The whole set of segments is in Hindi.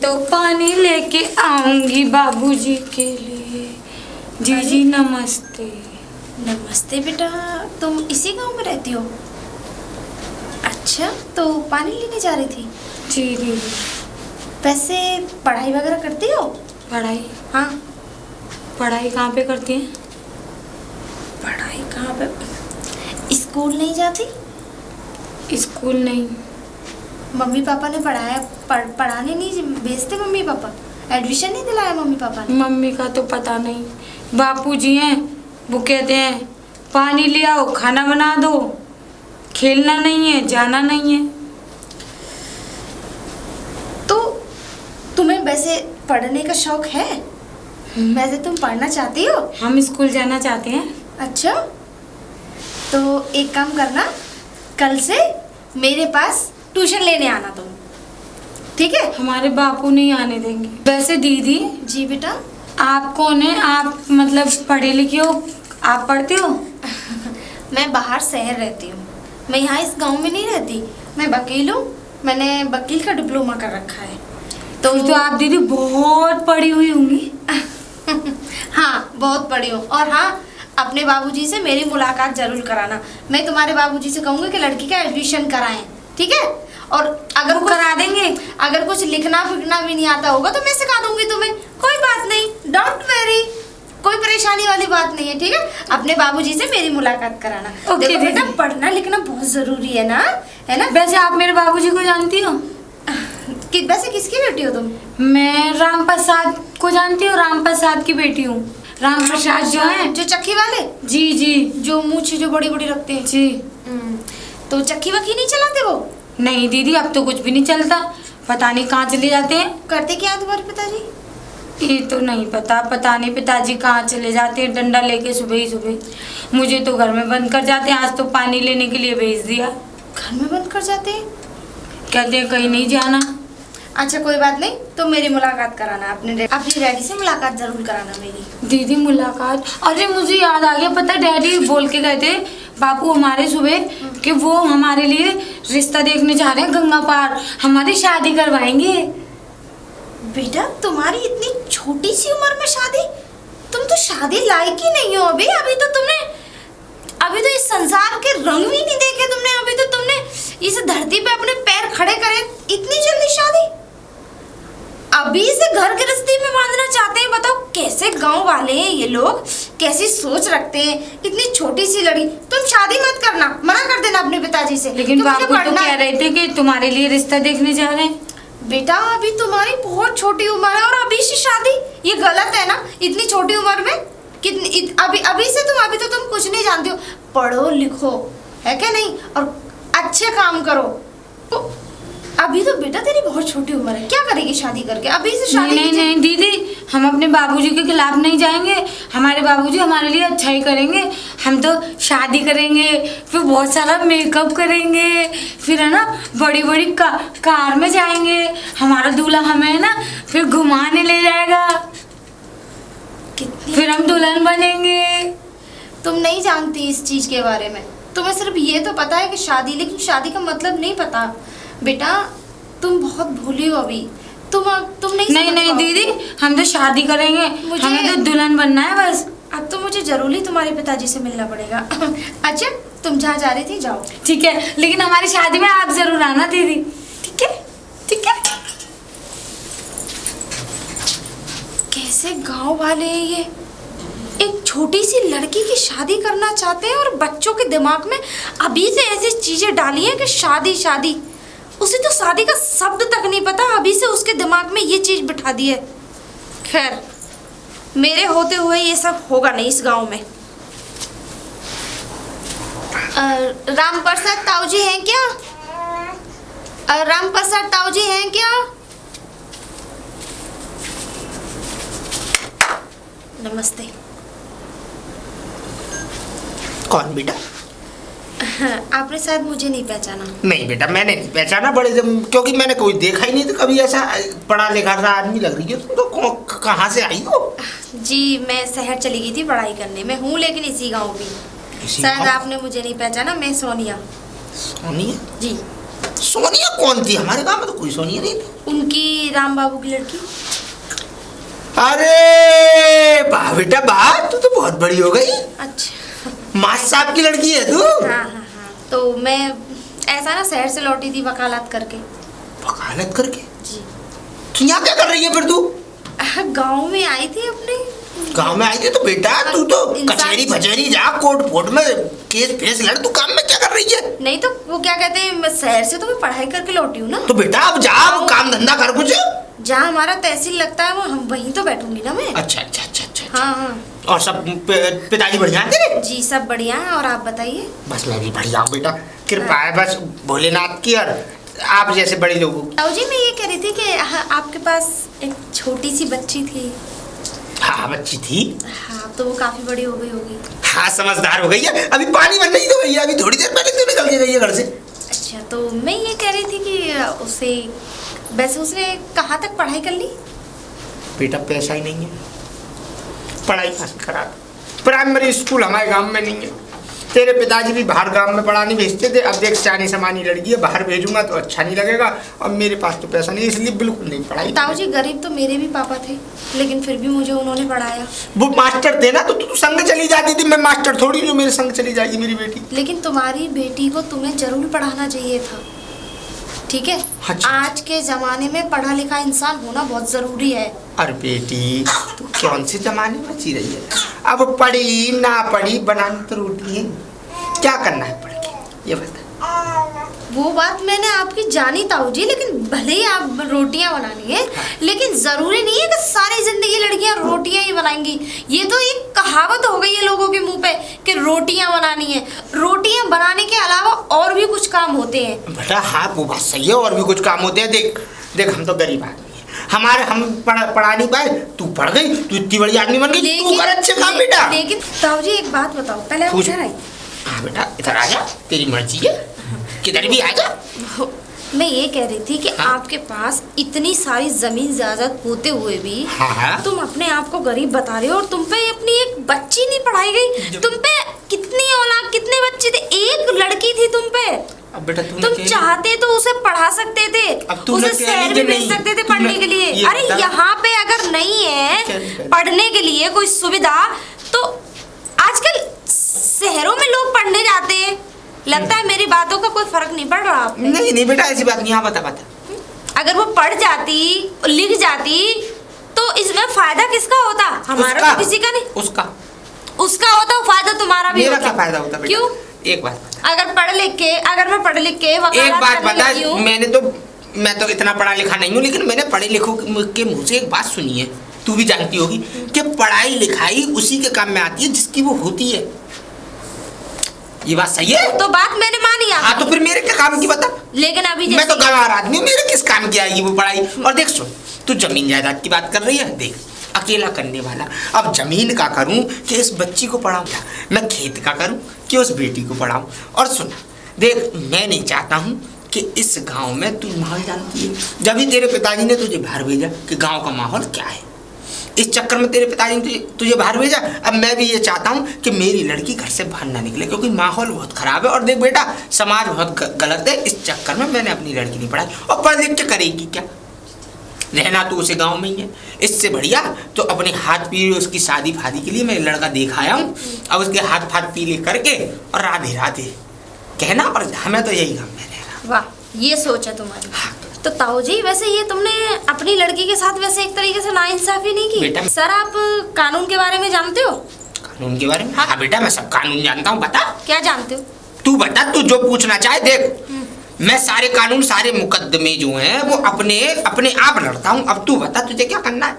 तो पानी लेके आऊंगी बाबूजी के लिए। जीजी नमस्ते। नमस्ते बेटा, तुम इसी गांव में रहती हो? अच्छा, तो पानी लेने जा रही थी? जी दीदी। वैसे पढ़ाई वगैरह करती हो? पढ़ाई? हाँ। पढ़ाई कहाँ पे करती हैं? पढ़ाई कहाँ पे? स्कूल नहीं जाती? स्कूल नहीं। मम्मी पापा ने पढ़ाने नहीं भेजते? मम्मी पापा एडमिशन नहीं दिलाया मम्मी पापा ने? मम्मी का तो पता नहीं, बापूजी हैं वो कहते हैं पानी ले आओ, खाना बना दो, खेलना नहीं है, जाना नहीं है। तो तुम्हें वैसे पढ़ने का शौक है? वैसे तुम पढ़ना चाहती हो? हम स्कूल जाना चाहते हैं। अच्छा, तो एक काम करना, कल से मेरे पास ट्यूशन लेने आना तुम, ठीक है? हमारे बापू नहीं आने देंगे। वैसे दीदी। जी बेटा। आप कौन है? आप मतलब पढ़े लिखे हो? आप पढ़ते हो? मैं बाहर शहर रहती हूँ, मैं यहाँ इस गांव में नहीं रहती। मैं वकील हूँ, मैंने वकील का डिप्लोमा कर रखा है। तो आप दीदी बहुत पढ़ी हुई होंगी। हाँ, बहुत पढ़ी हूँ। और हाँ, अपने बाबूजी से मेरी मुलाकात जरूर कराना। मैं तुम्हारे बाबूजी से कहूँगी कि लड़की का एडमिशन कराएं, ठीक है? और अगर वो करा देंगे। अगर कुछ लिखना फिखना भी नहीं आता होगा तो मैं सिखा दूंगी तुम्हें, कोई बात नहीं, डोंट वेरी, कोई परेशानी वाली बात नहीं है, ठीक है? अपने बाबूजी से मेरी मुलाकात कराना। ओके बेटा, पढ़ना लिखना बहुत जरूरी है ना, है ना? वैसे आप मेरे बाबूजी को जानती हो? वैसे किसकी बेटी हो तुम? मैं राम प्रसाद को जानती हूँ, राम प्रसाद की बेटी हूँ। राम प्रसाद जो है, जो चक्की वाले? जी जी, जो मूंछ जो बड़ी बड़ी रखते हैं। जी। तो चक्की वक्की नहीं चलाते वो? नहीं दीदी, अब तो कुछ भी नहीं चलता, पता नहीं कहाँ चले जाते हैं। करते क्या तुम्हारे पिताजी? ये तो नहीं पता, पता नहीं पिताजी कहाँ चले जाते हैं, डंडा लेके सुबह ही सुबह। मुझे तो घर में बंद कर जाते हैं, आज तो पानी लेने के लिए भेज दिया। घर में बंद कर जाते हैं? कहते हैं कहीं नहीं जाना। अच्छा कोई बात नहीं, तो मेरी मुलाकात कराना, अपने डैडी से मुलाकात जरूर कराना मेरी। दीदी मुलाकात? अरे मुझे याद आ गया, पता डैडी बोल के गए थे बापू हमारे सुबह कि वो हमारे लिए रिश्ता देखने जा रहे हैं गंगा पार, हमारी शादी करवाएंगे। बेटा, तुम्हारी इतनी छोटी सी उम्र में शादी? तुम तो शादी लायक ही नहीं हो अभी। अभी तो इस संसार के रंग भी नहीं देखे तुमने। अभी तो तुमने इस धरती पे अपने पैर खड़े करे, इतनी जल्दी शादी? अभी से घर गृहस्थी में बांधना चाहते हैं? बताओ कैसे गांव वाले हैं ये लोग, कैसी सोच रखते हैं। इतनी छोटी सी लड़की, तुम शादी मत करना, मना कर देना अपने पिताजी से। लेकिन बापू तो कह रहे थे कि तुम्हारे लिए रिश्ता देखने जा रहे हैं। बेटा, अभी तुम्हारी बहुत छोटी उम्र है और अभी से शादी, ये गलत है ना? इतनी छोटी उम्र में कितनी अभी तो तुम कुछ नहीं जानती हो। पढ़ो लिखो, है क्या नहीं? और अच्छे काम करो। तो अभी तो बेटा तेरी बहुत छोटी उम्र है, क्या करेगी शादी करके? अभी से शादी? नहीं दीदी, हम अपने बाबूजी के खिलाफ नहीं जाएंगे। हमारे बाबूजी हमारे लिए अच्छा ही करेंगे। हम तो शादी करेंगे, फिर बहुत सारा मेकअप करेंगे, फिर है ना बड़ी बड़ी कार में जाएंगे। हमारा दूल्हा हमें है ना फिर घुमाने ले जाएगा, फिर हम दुल्हन बनेंगे। तुम नहीं जानती इस चीज के बारे में। तुम्हें सिर्फ ये तो पता है कि शादी, लेकिन शादी का मतलब नहीं पता। बेटा, तुम बहुत भूली हो अभी। तुम नहीं दीदी, हम तो शादी करेंगे, हमें तो दुल्हन बनना है बस। अब तो मुझे जरूरी तुम्हारे पिताजी से मिलना पड़ेगा। अच्छा, तुम जहाँ जा रही थी जाओ, ठीक है? लेकिन हमारी शादी में आप जरूर आना दीदी, ठीक है? ठीक है। कैसे गांव वाले हैं ये, एक छोटी सी लड़की की शादी करना चाहते हैं और बच्चों के दिमाग में अभी से ऐसी चीजें डाली हैं कि शादी शादी। उसे तो शादी का शब्द तक नहीं पता, अभी से उसके दिमाग में ये चीज बिठा दी है। खैर, मेरे होते हुए ये सब होगा नहीं इस गांव में। राम प्रसाद ताऊ जी हैं क्या? राम प्रसाद ताऊ जी हैं क्या? नमस्ते। कौन बेटा? आपने शायद मुझे नहीं पहचाना। नहीं बेटा, मैंने नहीं पहचाना, क्योंकि मैंने कोई देखा ही नहीं था कभी ऐसा पढ़ा लिखा सा आदमी लग रही है। तुम तो कहाँ से आई हो? जी, मैं शहर चली गई थी पढ़ाई करने। मैं हूँ लेकिन इसी गांव की। शायद आपने मुझे नहीं पहचाना, मैं सोनिया। सोनिया? जी। सोनिया कौन थी? हमारे गांव में तो कोई सोनिया नहीं थी। उनकी राम बाबू की लड़की। अरे वाह बेटा वाह, तू तो बहुत बड़ी हो गई। अच्छा। मास्टर साहब की लड़की है तू? हाँ हाँ हाँ, तो मैं ऐसा ना शहर से लौटी थी वकालत करके। वकालत करके? जी। तो यहाँ क्या कर रही है फिर तू? गांव में आई थी अपने। गांव में आई थी तो बेटा तू तो कचहरी भचहरी जा, कोर्ट फोर्ट में केस फेस लड़, तू काम में क्या कर रही है? नहीं तो वो क्या कहते हैं, मैं शहर से तो मैं पढ़ाई करके लौटी हूँ ना। तो बेटा अब जा, अब काम धंधा कर कुछ। जहाँ हमारा तहसील लगता है वो हम वहीं तो बैठूंगी ना मैं। अच्छा अच्छा अच्छा अच्छा। हाँ हाँ। और सब पिताजी बढ़िया हैं तेरे? जी सब बढ़िया है, और आप बताइए। बस मैं भी बढ़िया हूँ बेटा, कृपा है बस भोलेनाथ की और आप जैसे बड़े लोगों की। ताऊ जी मैं ये कह रही थी कि आपके पास एक छोटी सी बच्ची थी। हाँ बच्ची थी। हाँ तो वो काफी बड़ी हो गई होगी। हाँ समझदार हो गई है, अभी पानी भर नहीं तो भैया, अभी थोड़ी देर पहले तो निकल के गई है घर से। अच्छा तो मैं ये कह रही थी कि उसे, वैसे उसने कहाँ तक पढ़ाई कर ली? बेटा पैसा ही नहीं है, पढ़ाई कहाँ से करा? प्राइमरी स्कूल हमारे गांव में नहीं है। तेरे पिताजी भी बाहर गांव में पढ़ाने भेजते थे, अब देख चानी समानी लड़की है, बाहर भेजूंगा तो अच्छा नहीं लगेगा, और मेरे पास तो पैसा नहीं, इसलिए बिल्कुल नहीं पढ़ाई। ताऊ जी गरीब तो मेरे भी पापा थे, लेकिन फिर भी मुझे उन्होंने पढ़ाया। वो मास्टर थे ना, तो तू संग चली जाती थी, मैं मास्टर थोड़ी जो मेरे संग चली जाएगी मेरी बेटी। लेकिन तुम्हारी बेटी को तुम्हें जरूर पढ़ाना चाहिए था, ठीक है? अच्छा। आज के जमाने में पढ़ा लिखा इंसान होना बहुत जरूरी है। अरे बेटी तू कौन से जमाने में जी रही है? अब पढ़ी ना पढ़ी बनानी तो रोटी है, क्या करना है पढ़ के ये बता। वो बात मैंने आपकी जानी ताऊ जी, लेकिन भले ही आप रोटियां बनानी है, लेकिन जरूरी नहीं है कि सारी जिंदगी लड़कियां रोटियां ही बनाएंगी। ये तो एक कहावत हो गई है लोगों के मुंह पे कि रोटियां बनानी है। रोटियां बनाने के अलावा और भी कुछ काम होते हैं। बेटा हाँ वो बात सही है, और भी कुछ काम होते हैं। देख देख हम तो गरीब आदमी हैं, हमारे हम पढ़ा नहीं पाए, तू पढ़ गई, तू इतनी बड़ी आदमी बन गई, तू कर अच्छे काम बेटा। लेकिन ताऊ जी एक बात बताओ, पहले आप इधर आइए। हाँ बेटा इधर आ जा, तेरी मर्जी है, किधर भी आ जा। मैं ये कह रही थी कि हाँ? आपके पास इतनी सारी जमीन जायदाद होते हुए भी हाँ? तुम अपने आप को गरीब बता रहे हो, और तुम पे अपनी एक बच्ची नहीं पढ़ाई गई। तुम पे कितनी औलाद, कितने बच्चे थे? एक लड़की थी तुम पे। अब बेटा तुम चाहते तो उसे पढ़ा सकते थे, उसे शहर में भेज सकते थे पढ़ने के लिए। अरे यहाँ पे अगर नहीं है पढ़ने के लिए कोई सुविधा, तो आजकल शहरों में लोग पढ़ने जाते हैं। लगता है मेरी बातों का कोई फर्क नहीं पड़ रहा आप पे। नहीं नहीं बेटा ऐसी बात नहीं। हाँ बता। अगर वो पढ़ जाती, लिख जाती, तो इसमें फायदा किसका होता? हमारा तो किसी का नहीं। उसका होता, फायदा तुम्हारा भी मेरा होता। क्या फायदा होता बेटा? क्यों? एक बात बता। अगर मैं पढ़ लिख के एक बात बता, मैं तो इतना पढ़ा लिखा नहीं हूँ, लेकिन मैंने पढ़े लिखों के मुंह से एक बात सुनी है, तू भी जानती होगी कि पढ़ाई लिखाई उसी के काम में आती है जिसकी वो होती है। ये बात सही है? तो बात मैंने मानी। हाँ तो फिर मेरे क्या काम की बता? लेकिन अभी मैं तो गंवार आदमी हूँ, मेरे किस काम की आएगी वो पढ़ाई? और देख सुन, तू जमीन जायदाद की बात कर रही है, देख अकेला करने वाला, अब जमीन का करूं कि इस बच्ची को पढ़ाऊं, मैं खेत का करूं कि उस बेटी को पढ़ाऊं। और सुन देख, मैं नहीं चाहता हूं कि इस गांव में, तू माहौल जानती है, जब भी तेरे पिताजी ने तुझे बाहर भेजा कि गांव का माहौल क्या है, इस चक्कर में तेरे पिताजी ने तुझे बाहर भेजा। अब मैं भी ये चाहता हूँ कि मेरी लड़की घर से बाहर ना निकले, क्योंकि माहौल बहुत खराब है। और देख बेटा समाज बहुत गलत है, इस चक्कर में मैंने अपनी लड़की नहीं पढ़ाई। और पढ़ लिख के करेगी क्या? रहना तो उसे गांव में ही है, इससे बढ़िया तो अपने हाथ पीले उसकी शादी फादी के लिए मैं लड़का देख आया हूँ। अब उसके हाथ फाथ पीले करके और राधे राधे कहना, और हमें तो यही काम में रहना। वाह ये सोच है तुम्हारी। तो ताऊ जी वैसे ये तुमने अपनी लड़की के साथ वैसे एक तरीके से नाइंसाफी नहीं की। सर आप कानून के बारे में जानते हो? कानून के बारे में? हाँ बेटा मैं सब कानून जानता हूँ। बता क्या जानते हो? तू बता, तू जो पूछना चाहे। देख मैं सारे कानून, सारे मुकदमे जो हैं वो अपने आप लड़ता हूँ। अब तू बता तुझे क्या करना है?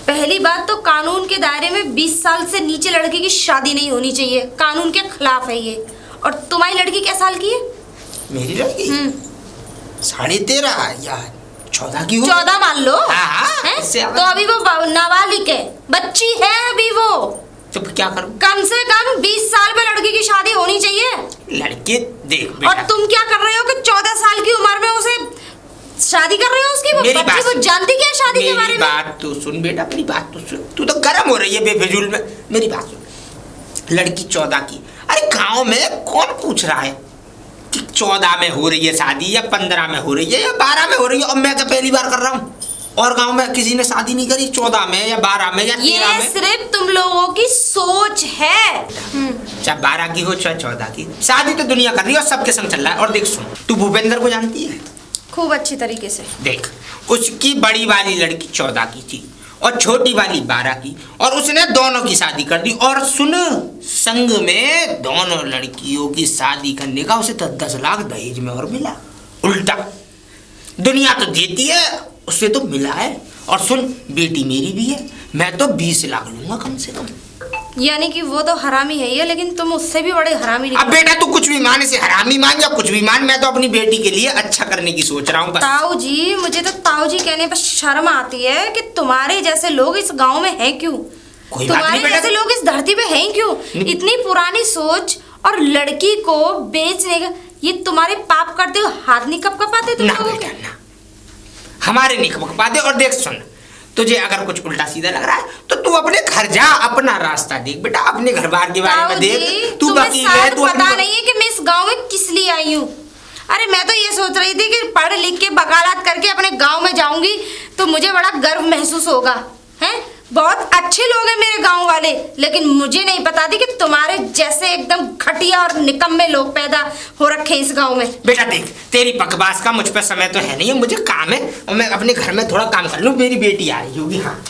पहली बात तो कानून के दायरे में 20 साल से नीचे लड़की की शादी नहीं होनी चाहिए, कानून के खिलाफ है ये। और तुम्हारी लड़की क्या साल की है? मेरी लड़की 13.5 या 14 की हो। 14 मान लो। हाँ, तो अभी वो नाबालिग है, बच्ची है अभी वो। तो क्या करूं? कम से कम 20 साल में लड़की की शादी होनी चाहिए। लड़के देख बेटा, और तुम क्या कर रहे हो कि 14 साल की उम्र में उसे शादी कर रहे हो उसकी? वो बच्ची को जानती क्या शादी के बारे में? मेरी बात तो सुन बेटा, मेरी बात तो सुन। तू तो गर्म हो रही है बेफिजूल में। मेरी बात सुन, लड़की 14 की, अरे गांव में कौन पूछ रहा है? कि 14 में हो रही है शादी या 15 में हो रही है या 12 में हो रही है, और मैं क्या पहली बार कर रहा हूँ? और गांव में किसी ने शादी नहीं करी 14 में या 12 में या 13 ये में। सिर्फ तुम लोगों की सोच है। चाहे 12 की हो चाहे 14 की, शादी तो दुनिया कर रही है और सबके संग चल रहा है। और देख सुन, तू भूपेंद्र को जानती है? खूब अच्छी तरीके से। देख, उसकी बड़ी वाली लड़की 14 की थी और छोटी वाली 12 की, और उसने दोनों की शादी कर दी। और सुन, संग में दोनों लड़कियों की शादी करने का उसे 10 लाख दहेज में और मिला। उल्टा दुनिया तो देती है, उससे तो मिला है। और सुन, बेटी मेरी भी है, मैं तो 20 लाख लूंगा कम से कम। यानी कि वो तो हरामी है ही है, लेकिन तुम उससे भी बड़े हरामी अब बेटा तू कुछ भी मान, इसे हरामी मान या कुछ भी मान, मैं तो अपनी बेटी के लिए अच्छा करने की सोच रहा हूँ बस। ताऊ जी, मुझे तो ताऊ जी कहने पर शर्म आती है कि तुम्हारे जैसे लोग इस गांव में हैं क्यों? कोई बात नहीं तुम्हारे बेटा। जैसे लोग इस धरती पे हैं क्यों? इतनी पुरानी सोच और लड़की को बेचने का, ये तुम्हारे पाप करते हो हाथ नहीं कपकपाते तुम ना लोगों बेटा के? ना, हमारे नहीं कपकपाते। और देख सुन, तुझे अगर कुछ उल्टा सीधा लग रहा है तो तू अपने घर जा, अपना रास्ता देख बेटा, अपने घर बार के बारे में देख। तू तुम्हें वकील है, शायद तू पता अपनी नहीं है कि मैं इस गांव में किस लिए आई हूँ। अरे मैं तो ये सोच रही थी कि पढ़ लिख के वकालत करके अपने गांव में जाऊंगी तो मुझे बड़ा गर्व महसूस होगा। हैं, बहुत अच्छे लोग हैं मेरे गांव वाले, लेकिन मुझे नहीं पता थी कि तुम्हारे जैसे एकदम घटिया और निकम्मे लोग पैदा हो रखे इस गांव में। बेटा देख, तेरी बकवास का मुझ पर समय तो है नहीं है, मुझे काम है और मैं अपने घर में थोड़ा काम कर लूँ। मेरी बेटी आ रही होगी। हाँ